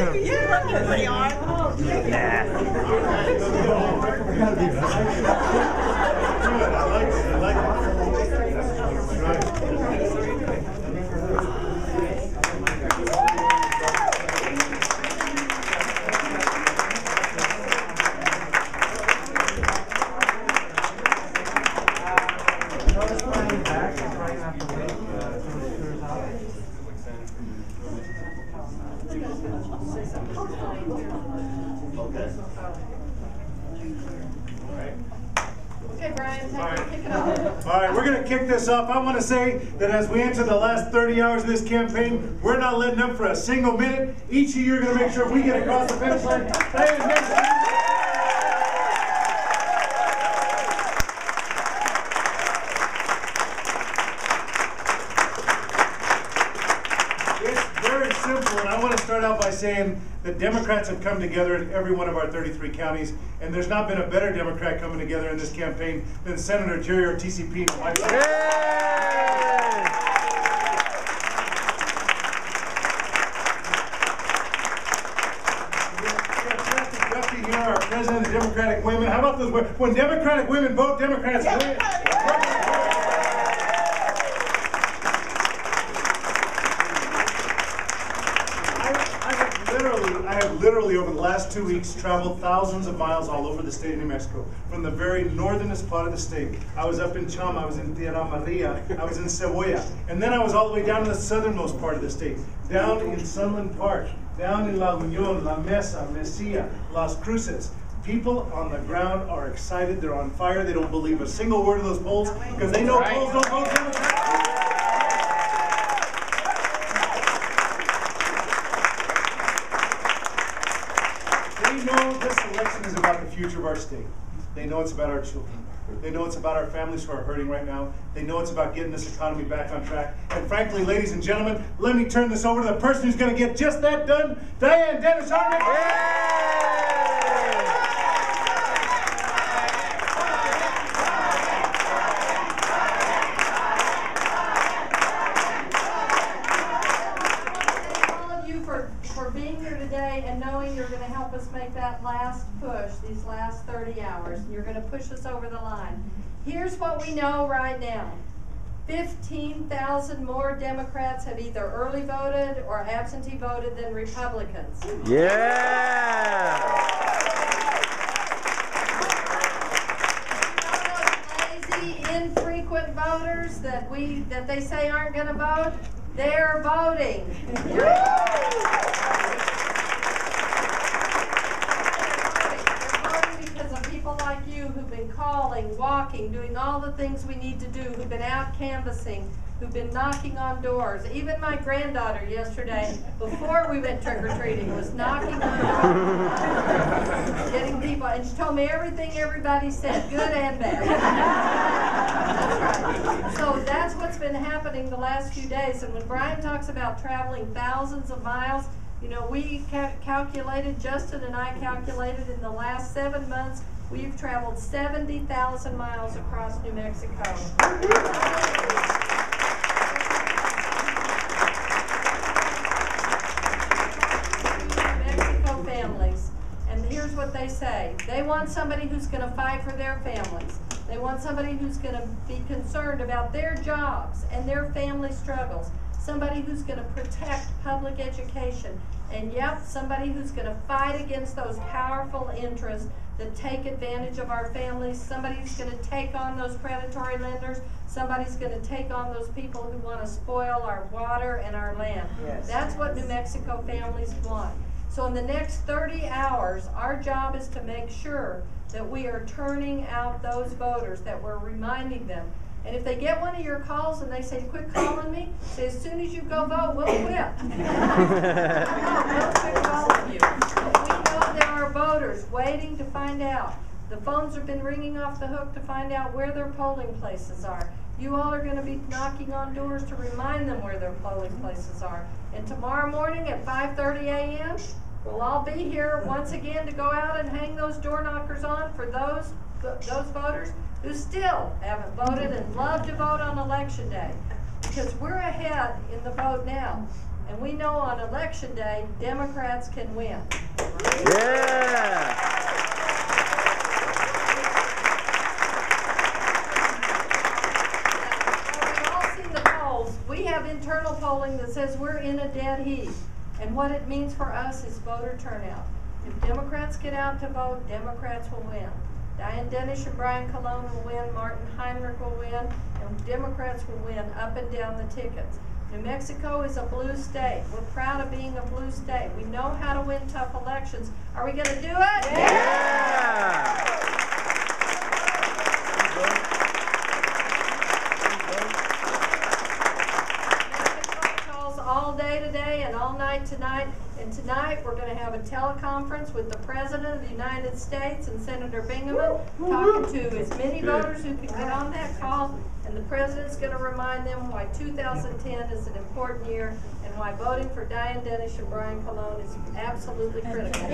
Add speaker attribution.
Speaker 1: Yeah, look at they are. Oh, yeah.
Speaker 2: I like
Speaker 1: Okay, Brian, kick it off.
Speaker 2: All right, we're going to kick this off. I want to say that as we enter the last 30 hours of this campaign, we're not letting up for a single minute. Each of you are going to make sure we get across the finish line. It's very simple, and I want to start out by saying that Democrats have come together in every one of our 33 counties, and there's not been a better Democrat coming together in this campaign than Senator Jerry or TCP. Here, our president of Democratic Women. How about those? When Democratic women vote, Democrats win. I have literally over the last 2 weeks traveled thousands of miles all over the state of New Mexico. From the very northernest part of the state. I was up in Chama, I was in Tierra Maria, I was in Cebolla, and then I was all the way down to the southernmost part of the state, down in Sunland Park, down in La Union, La Mesa, Mesilla, Las Cruces. People on the ground are excited, they're on fire, they don't believe a single word of those polls because they know polls don't vote Democrats. They know this election is about the future of our state. They know it's about our children. They know it's about our families who are hurting right now. They know it's about getting this economy back on track. And frankly, ladies and gentlemen, let me turn this over to the person who's going to get just that done, Diane Denish.
Speaker 1: Make that last push, these last 30 hours, and you're going to push us over the line. Here's what we know right now. 15,000 more Democrats have either early voted or absentee voted than Republicans.
Speaker 3: Yeah!
Speaker 1: Those lazy, infrequent voters that they say aren't going to vote, they're voting. Like you who've been calling, walking, doing all the things we need to do, who've been out canvassing, who've been knocking on doors. Even my granddaughter yesterday, before we went trick-or-treating, was knocking on doors, getting people, and she told me everything everybody said, good and bad. That's right. So that's what's been happening the last few days. And when Brian talks about traveling thousands of miles, you know, we calculated, Justin and I calculated in the last 7 months, we've traveled 70,000 miles across New Mexico. New Mexico families. And here's what they say. They want somebody who's going to fight for their families. They want somebody who's going to be concerned about their jobs and their family struggles. Somebody who's going to protect public education. And yep, somebody who's going to fight against those powerful interests that take advantage of our families. Somebody's going to take on those predatory lenders. Somebody's going to take on those people who want to spoil our water and our land. Yes. That's what New Mexico families want. So in the next 30 hours, our job is to make sure that we are turning out those voters, that we're reminding them. And if they get one of your calls and they say, quit calling me, say, as soon as you go vote, we'll quit. We'll quit calling you. But we know there are voters waiting to find out. The phones have been ringing off the hook to find out where their polling places are. You all are going to be knocking on doors to remind them where their polling places are. And tomorrow morning at 5:30 a.m., we'll all be here once again to go out and hang those door knockers on for those voters who still haven't voted and love to vote on election day. Because we're ahead in the vote now. And we know on election day, Democrats can win.
Speaker 3: Yeah.
Speaker 1: We've all seen the polls. We have internal polling that says we're in a dead heat. And what it means for us is voter turnout. If Democrats get out to vote, Democrats will win. Diane Denish and Brian Colon will win, Martin Heinrich will win, and Democrats will win up and down the tickets. New Mexico is a blue state. We're proud of being a blue state. We know how to win tough elections. Are we going to do it?
Speaker 3: Yeah!
Speaker 1: Calls all day today and all night tonight. And tonight we're going to have a teleconference with the President of the United States and Senator Bingaman, talking to as many voters who can get on that call. And the President's going to remind them why 2010 is an important year and why voting for Diane Denish and Brian Colon is absolutely critical.